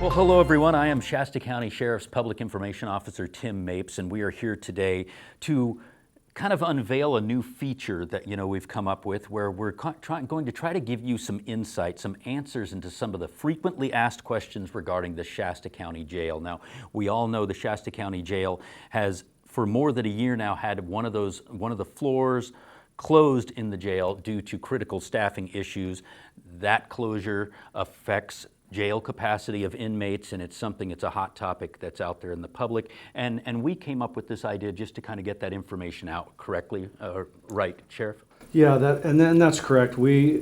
Well, hello everyone. I am Shasta County Sheriff's Public Information Officer Tim Mapes, and we are here today to kind of unveil a new feature that we've come up with, where we're going to try to give you some insight, some answers into some of the frequently asked questions regarding the Shasta County Jail. Now, we all know the Shasta County Jail has, for more than a year now, had one of the floors closed in the jail due to critical staffing issues. That closure affects jail capacity of inmates, and it's a hot topic that's out there in the public. And we came up with this idea just to kind of get that information out correctly, right, Sheriff? Yeah, that's correct. We,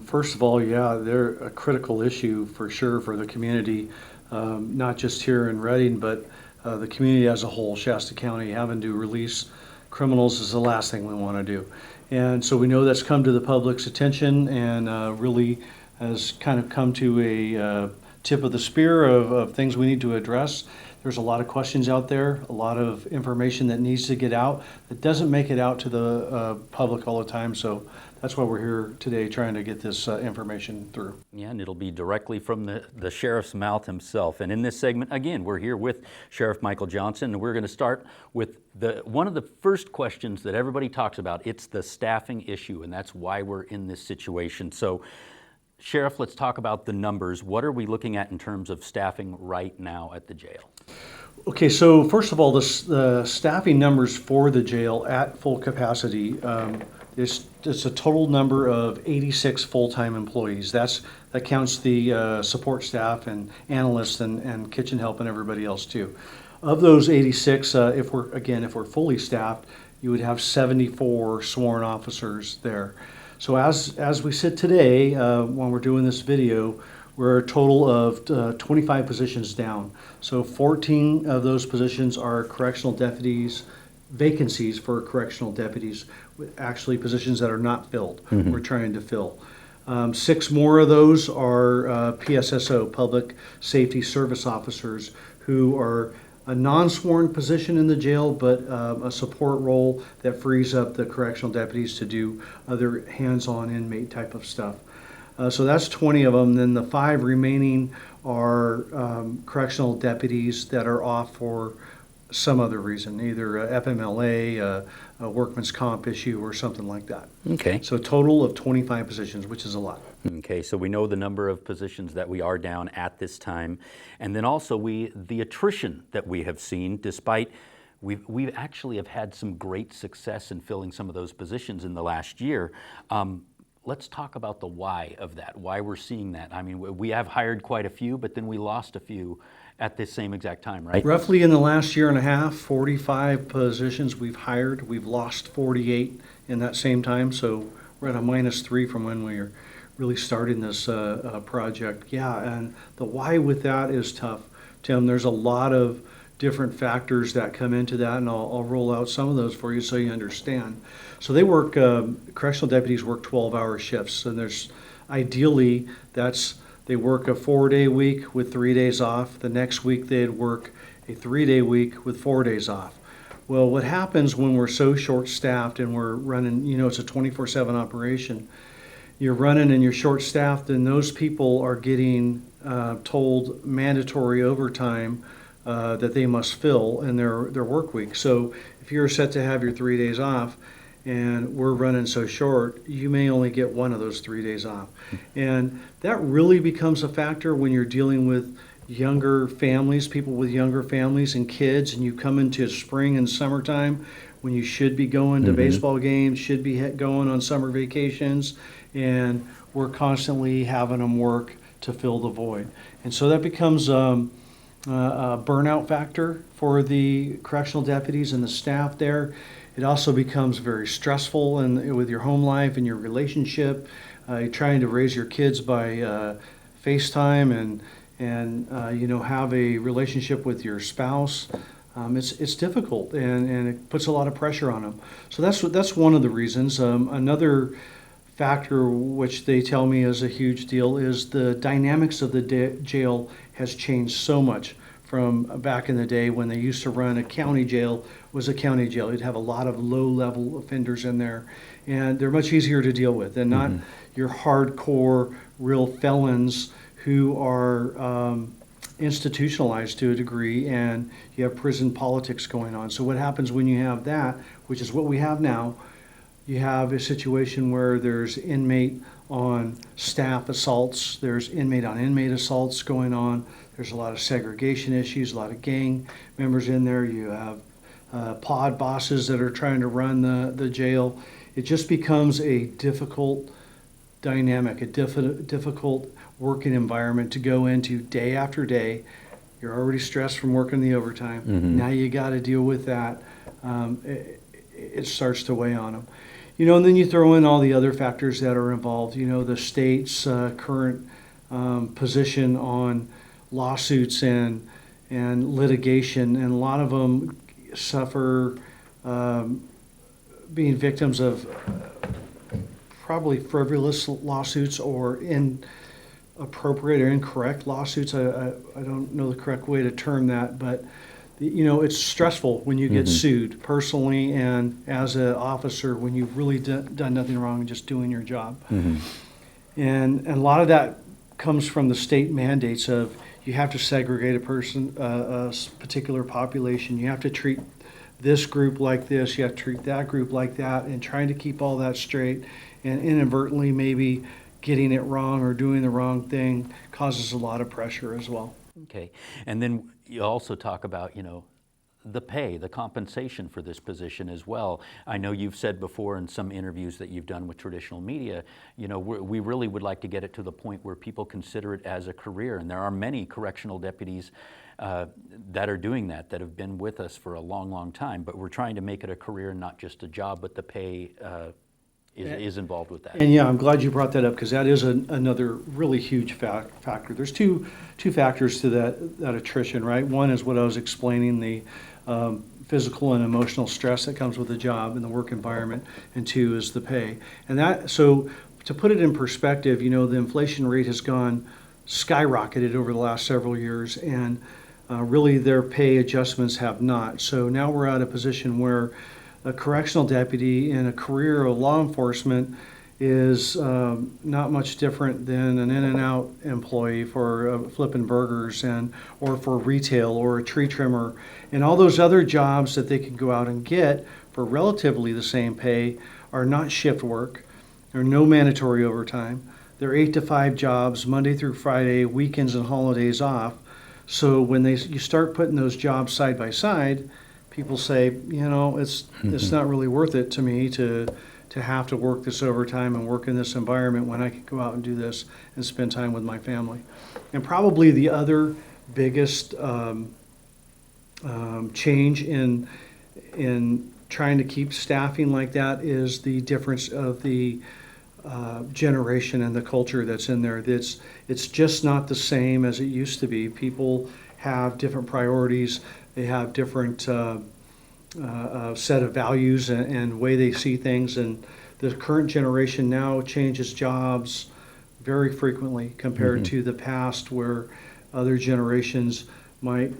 first of all, they're a critical issue for sure for the community, not just here in Redding, but the community as a whole. Shasta County having to release criminals is the last thing we want to do. And so we know that's come to the public's attention and really has kind of come to a tip of the spear of things we need to address. There's a lot of questions out there, a lot of information that needs to get out that doesn't make it out to the public all the time. So that's why we're here today, trying to get this information through. Yeah, and it'll be directly from the sheriff's mouth himself. And in this segment, again, we're here with Sheriff Michael Johnson, and we're going to start with one of the first questions that everybody talks about. It's the staffing issue, and that's why we're in this situation. So, Sheriff, let's talk about the numbers. What are we looking at in terms of staffing right now at the jail? Okay, so first of all, the staffing numbers for the jail at full capacity, it's a total number of 86 full-time employees. That counts the support staff and analysts and kitchen help and everybody else too. Of those 86, if we're fully staffed, you would have 74 sworn officers there. So as we sit today, when we're doing this video, we're a total of 25 positions down. So 14 of those positions are correctional deputies, vacancies for correctional deputies, actually positions that are not filled. Mm-hmm. We're trying to fill. 6 more of those are PSSO, Public Safety Service Officers, who are a non-sworn position in the jail, but a support role that frees up the correctional deputies to do other hands-on inmate type of stuff. So that's 20 of them. Then the 5 remaining are correctional deputies that are off for some other reason, either FMLA, a workman's comp issue, or something like that. Okay. So a total of 25 positions, which is a lot. Okay, so we know the number of positions that we are down at this time, and then also the attrition that we have seen, despite we actually have had some great success in filling some of those positions in the last year. Let's talk about the why of that, why we're seeing that. I mean, we have hired quite a few, but then we lost a few at this same exact time, right? Roughly in the last year and a half, 45 positions we've hired. We've lost 48 in that same time, so we're at a -3 from when we were really starting this project. Yeah, and the why with that is tough, Tim. There's a lot of different factors that come into that, and I'll roll out some of those for you so you understand. So they work, correctional deputies work 12-hour shifts, and ideally they work a 4-day week with 3 days off. The next week they'd work a 3-day week with 4 days off. Well, what happens when we're so short-staffed and we're running, it's a 24/7 operation, you're running and you're short-staffed, and those people are getting told mandatory overtime that they must fill in their work week. So if you're set to have your 3 days off and we're running so short, you may only get one of those 3 days off. And that really becomes a factor when you're dealing with younger families, people with younger families and kids, and you come into spring and summertime when you should be going to baseball games, should be going on summer vacations, and we're constantly having them work to fill the void. And so that becomes a burnout factor for the correctional deputies and the staff there. It also becomes very stressful with your home life and your relationship. You're trying to raise your kids by FaceTime and have a relationship with your spouse. It's difficult and it puts a lot of pressure on them. So that's one of the reasons. Another factor which they tell me is a huge deal is the dynamics of the jail has changed so much from back in the day when they used to run a county jail. Was a county jail. You'd have a lot of low-level offenders in there, and they're much easier to deal with. They're not your hardcore real felons who are institutionalized to a degree, and you have prison politics going on. So what happens when you have that, which is what we have now, you have a situation where there's inmate on staff assaults, there's inmate on inmate assaults going on, there's a lot of segregation issues, a lot of gang members in there, you have pod bosses that are trying to run the jail. It just becomes a difficult dynamic, a difficult working environment to go into day after day. You're already stressed from working the overtime. Mm-hmm. Now you got to deal with that. It starts to weigh on them. And then you throw in all the other factors that are involved. The state's current position on lawsuits and litigation, and a lot of them suffer being victims of probably frivolous lawsuits or inappropriate or incorrect lawsuits. I don't know the correct way to term that, but it's stressful when you get sued personally and as an officer when you've really done nothing wrong and just doing your job. And a lot of that comes from the state mandates of you have to segregate a particular population. You have to treat this group like this, you have to treat that group like that, and trying to keep all that straight, and inadvertently maybe getting it wrong or doing the wrong thing causes a lot of pressure as well. Okay, and then you also talk about, the pay, the compensation for this position as well. I know you've said before in some interviews that you've done with traditional media, we really would like to get it to the point where people consider it as a career, and there are many correctional deputies that are doing that have been with us for a long, long time, but we're trying to make it a career, not just a job, but the pay is involved with that. And yeah, I'm glad you brought that up, because that is another really huge factor. There's two factors to that attrition, right? One is what I was explaining, the physical and emotional stress that comes with the job and the work environment, and two is the pay. And so to put it in perspective, the inflation rate has skyrocketed over the last several years, and really their pay adjustments have not. So now we're at a position where a correctional deputy in a career of law enforcement is not much different than an in-and-out employee for flipping burgers or for retail or a tree trimmer, and all those other jobs that they can go out and get for relatively the same pay are not shift work. There are no mandatory overtime. They're 8 to 5 jobs, Monday through Friday, weekends and holidays off. So when you start putting those jobs side by side, people say, it's not really worth it to me to have to work this overtime and work in this environment when I could go out and do this and spend time with my family. And probably the other biggest change in trying to keep staffing like that is the difference of the generation and the culture that's in there. It's just not the same as it used to be. People have different priorities. They have different set of values and way they see things. And the current generation now changes jobs very frequently compared to the past, where other generations might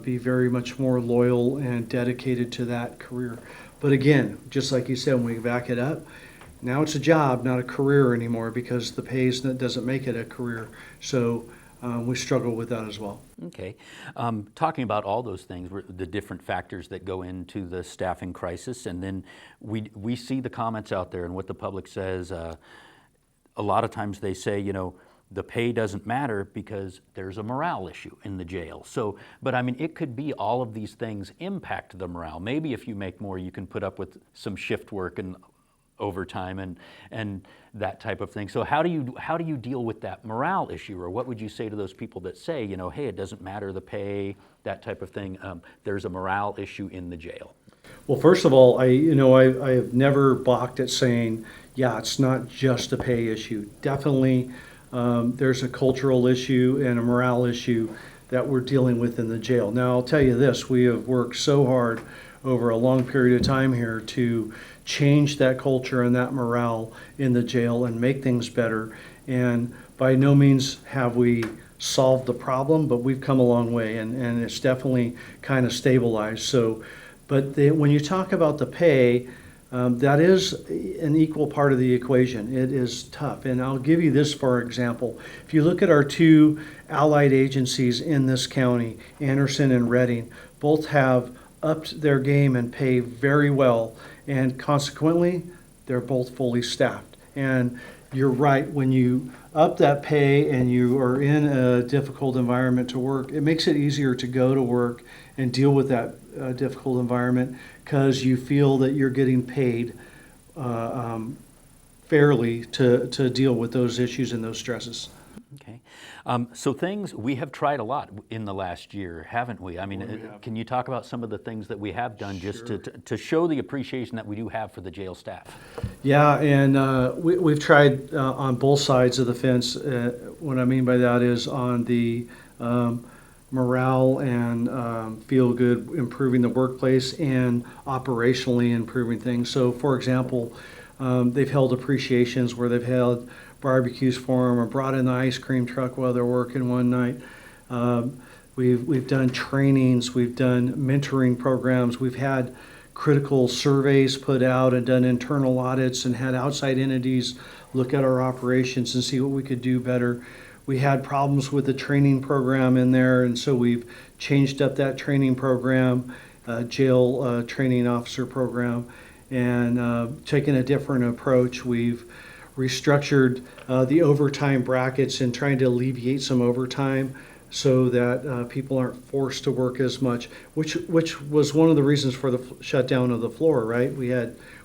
be very much more loyal and dedicated to that career. But again, just like you said, when we back it up, now it's a job, not a career anymore, because the pay doesn't make it a career. So we struggle with that as well. Okay. Talking about all those things, the different factors that go into the staffing crisis, and then we see the comments out there and what the public says. A lot of times they say, the pay doesn't matter because there's a morale issue in the jail. So, but I mean, it could be all of these things impact the morale. Maybe if you make more, you can put up with some shift work and overtime and that type of thing. So how do you deal with that morale issue, or what would you say to those people that say, hey, it doesn't matter the pay, that type of thing? There's a morale issue in the jail. Well, first of all, I have never balked at saying, yeah, it's not just a pay issue. Definitely, there's a cultural issue and a morale issue that we're dealing with in the jail. Now, I'll tell you this: we have worked so hard over a long period of time here to change that culture and that morale in the jail and make things better. And by no means have we solved the problem, but we've come a long way, and it's definitely kind of stabilized. So, but when you talk about the pay, That is an equal part of the equation. It is tough. And I'll give you this for example. If you look at our two allied agencies in this county, Anderson and Reading, both have upped their game and pay very well. And consequently, they're both fully staffed. And you're right, when you up that pay and you are in a difficult environment to work, it makes it easier to go to work and deal with that difficult environment because you feel that you're getting paid fairly to deal with those issues and those stresses. Okay. So we have tried a lot in the last year, haven't we? I mean, we have. can you talk about some of the things that we have done just Sure. to show the appreciation that we do have for the jail staff? Yeah, and we've tried on both sides of the fence. What I mean by that is on the morale and feel good, improving the workplace, and operationally improving things. So, for example, they've held appreciations where they've held barbecues for them or brought in the ice cream truck while they're working one night. We've done trainings, we've done mentoring programs, we've had critical surveys put out and done internal audits and had outside entities look at our operations and see what we could do better. We had problems with the training program in there, and so we've changed up that training program, jail training officer program, and taken a different approach. We've restructured the overtime brackets and trying to alleviate some overtime so that people aren't forced to work as much, which was one of the reasons for the shutdown of the floor, right? We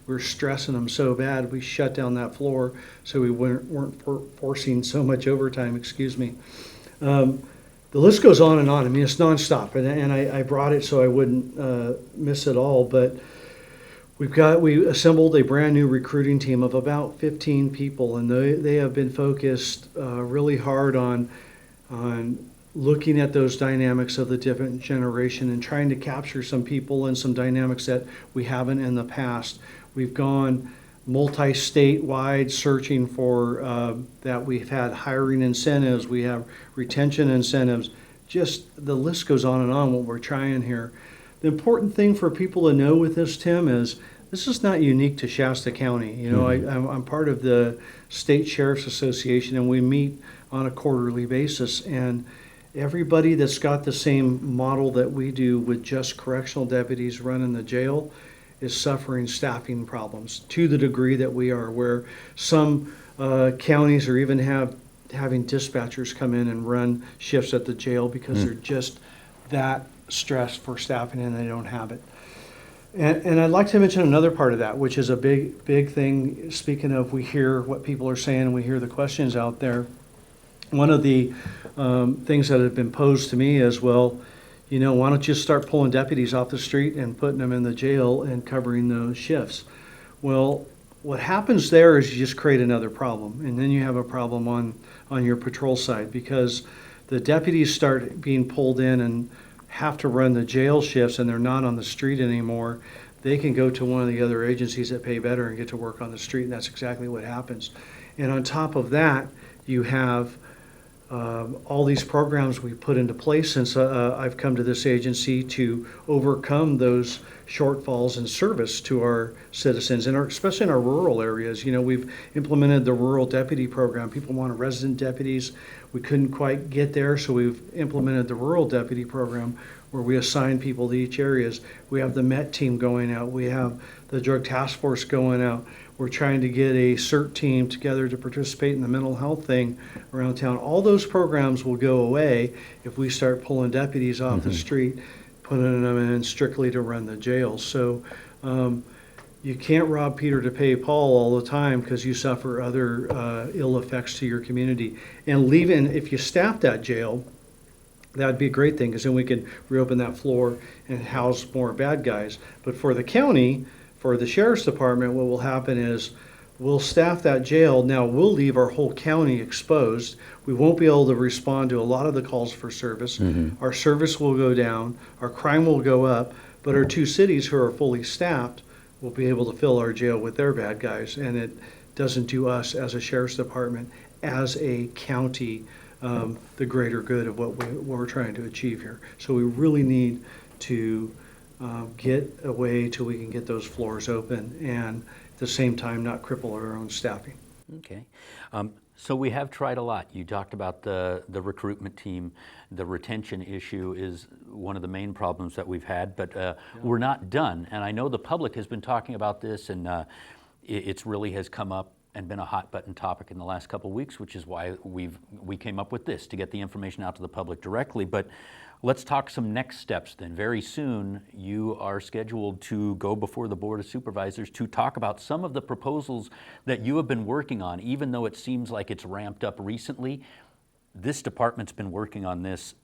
were stressing them so bad, we shut down that floor so we weren't forcing so much overtime, excuse me. The list goes on and on. I mean, it's nonstop, and I brought it so I wouldn't miss it all, but we assembled a brand new recruiting team of about 15 people, and they have been focused really hard on looking at those dynamics of the different generation and trying to capture some people and some dynamics that we haven't in the past. We've gone multi-state-wide searching for that. We've had hiring incentives, we have retention incentives. Just the list goes on and on what we're trying here. The important thing for people to know with this, Tim, is this is not unique to Shasta County. You know, I'm part of the State Sheriff's Association, and we meet on a quarterly basis. And everybody that's got the same model that we do with just correctional deputies running the jail is suffering staffing problems to the degree that we are, where some counties are even having dispatchers come in and run shifts at the jail because they're just that stressed for staffing and they don't have it. And I'd like to mention another part of that, which is a big thing. Speaking of, we hear what people are saying and we hear the questions out there. One of the things that have been posed to me is, well, you know, why don't you start pulling deputies off the street and putting them in the jail and covering those shifts? Well, what happens there is you just create another problem, and then you have a problem on your patrol side, because the deputies start being pulled in and have to run the jail shifts and they're not on the street anymore. They can go to one of the other agencies that pay better and get to work on the street, and that's exactly what happens. And on top of that, you have all these programs we put into place since I've come to this agency to overcome those shortfalls in service to our citizens, and especially in our rural areas. You know, we've implemented the rural deputy program. People wanted resident deputies. We couldn't quite get there, so we've implemented the rural deputy program where we assign people to each areas. We have the MET team going out. We have the drug task force going out. We're trying to get a CERT team together to participate in the mental health thing around town. All those programs will go away if we start pulling deputies off the street, putting them in strictly to run the jails. So you can't rob Peter to pay Paul all the time, because you suffer other ill effects to your community. And if you staff that jail, that'd be a great thing, because then we can reopen that floor and house more bad guys. But for the county, for the sheriff's department, what will happen is we'll staff that jail. Now we'll leave our whole county exposed. We won't be able to respond to a lot of the calls for service. Our service will go down, our crime will go up, but our two cities who are fully staffed will be able to fill our jail with their bad guys. And it doesn't do us as a sheriff's department, as a county, the greater good of what we're trying to achieve here. So we really need to get a way till we can get those floors open and at the same time not cripple our own staffing. Okay. So we have tried a lot. You talked about the recruitment team. The retention issue is one of the main problems that we've had, but we're not done. And I know the public has been talking about this, and it's really has come up and been a hot button topic in the last couple of weeks, which is why we came up with this, to get the information out to the public directly. But let's talk some next steps then. Very soon, you are scheduled to go before the Board of Supervisors to talk about some of the proposals that you have been working on. Even though it seems like it's ramped up recently, this department's been working on this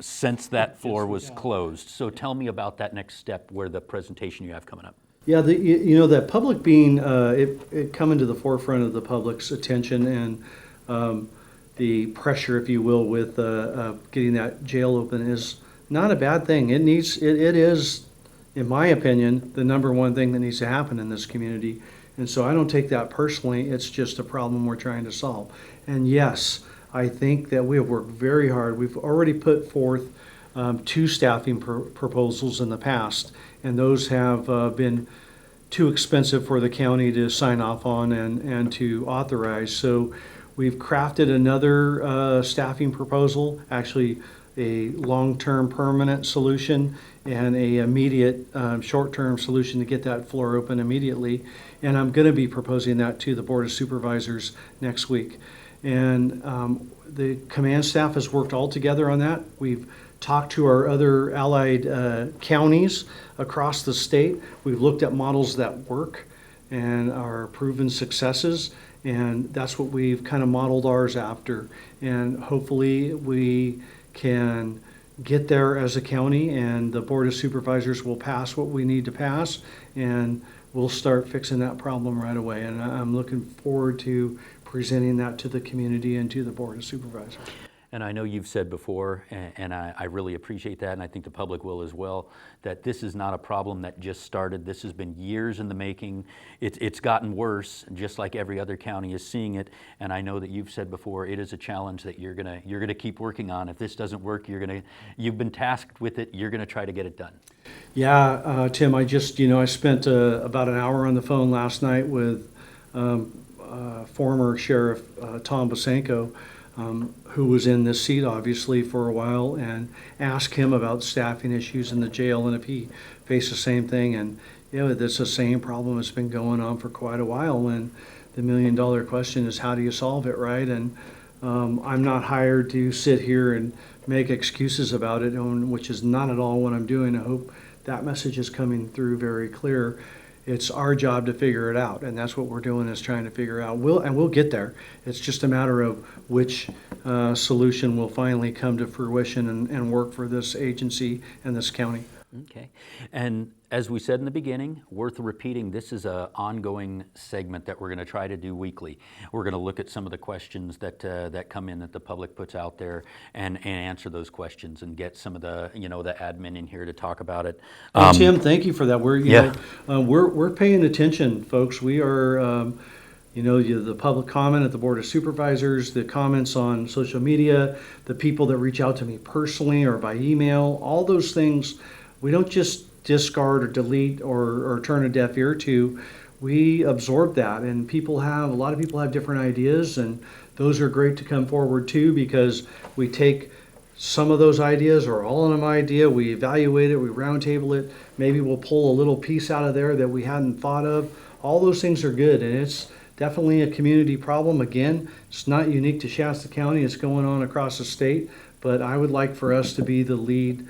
since that floor was closed. So tell me about that next step, where the presentation you have coming up. Yeah, that public being, it coming to the forefront of the public's attention and the pressure, if you will, with getting that jail open is not a bad thing. It is, in my opinion, the number one thing that needs to happen in this community. And so I don't take that personally. It's just a problem we're trying to solve. And yes, I think that we have worked very hard. We've already put forth 2 staffing proposals in the past, and those have been too expensive for the county to sign off on and to authorize. So we've crafted another staffing proposal, actually a long-term permanent solution and a immediate short-term solution to get that floor open immediately. And I'm going to be proposing that to the Board of Supervisors next week. And the command staff has worked all together on that. We've talked to our other allied counties across the state. We've looked at models that work and are proven successes, and that's what we've kind of modeled ours after. And hopefully we can get there as a county, and the Board of Supervisors will pass what we need to pass, and we'll start fixing that problem right away. And I'm looking forward to presenting that to the community and to the Board of Supervisors. And I know you've said before, and I really appreciate that, and I think the public will as well, that this is not a problem that just started. This has been years in the making. It's gotten worse, just like every other county is seeing it. And I know that you've said before, it is a challenge that you're gonna keep working on. If this doesn't work, you've been tasked with it. You're gonna try to get it done. Yeah, Tim, I spent about an hour on the phone last night with former Sheriff Tom Bosanko, who was in this seat obviously for a while, and asked him about staffing issues in the jail and if he faced the same thing. And that's the same problem that's been going on for quite a while. And the $1 million question is, how do you solve it, right? And I'm not hired to sit here and make excuses about it, which is not at all what I'm doing. I hope that message is coming through very clear. It's our job to figure it out, and that's what we're doing, is trying to figure out. We'll get there. It's just a matter of which solution will finally come to fruition and work for this agency and this county. Okay. And as we said in the beginning, worth repeating, this is an ongoing segment that we're going to try to do weekly. We're going to look at some of the questions that come in that the public puts out there and answer those questions and get some of the the admin in here to talk about it. Hey, Tim, thank you for that. We're paying attention, folks. We are. The public comment at the Board of Supervisors, the comments on social media, the people that reach out to me personally or by email, all those things, we don't just discard or delete or turn a deaf ear to. We absorb that, and a lot of people have different ideas, and those are great to come forward too, because we take some of those ideas or all of an idea, we evaluate it, we roundtable it, maybe we'll pull a little piece out of there that we hadn't thought of. All those things are good, and it's definitely a community problem. Again, it's not unique to Shasta County, it's going on across the state, but I would like for us to be the lead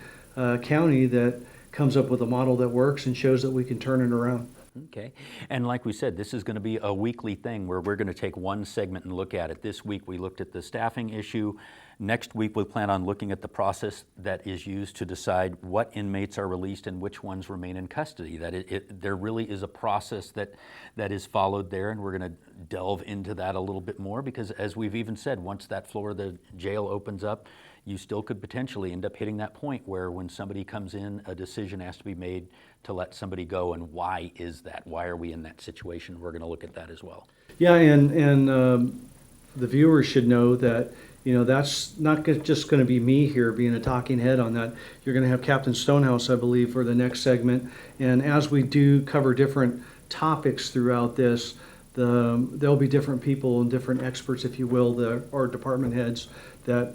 county that comes up with a model that works and shows that we can turn it around. Okay. And like we said, this is going to be a weekly thing where we're going to take one segment and look at it. This week we looked at the staffing issue. Next week we plan on looking at the process that is used to decide what inmates are released and which ones remain in custody. That there really is a process that is followed there, and we're going to delve into that a little bit more, because as we've even said, once that floor of the jail opens up, you still could potentially end up hitting that point where when somebody comes in, a decision has to be made to let somebody go. And why is that? Why are we in that situation? We're going to look at that as well. Yeah, and the viewers should know that you know, that's not just going to be me here being a talking head on that. You're going to have Captain Stonehouse, I believe, for the next segment. And as we do cover different topics throughout this, there'll be different people and different experts, if you will, or department heads that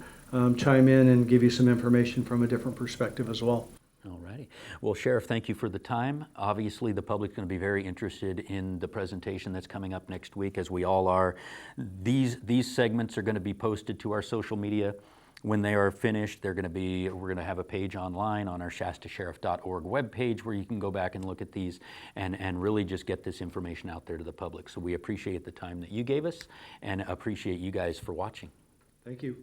chime in and give you some information from a different perspective as well. All righty. Well, Sheriff, thank you for the time. Obviously, the public's going to be very interested in the presentation that's coming up next week, as we all are. These segments are going to be posted to our social media. When they are finished, we're going to have a page online on our shastasheriff.org webpage where you can go back and look at these and really just get this information out there to the public. So we appreciate the time that you gave us and appreciate you guys for watching. Thank you.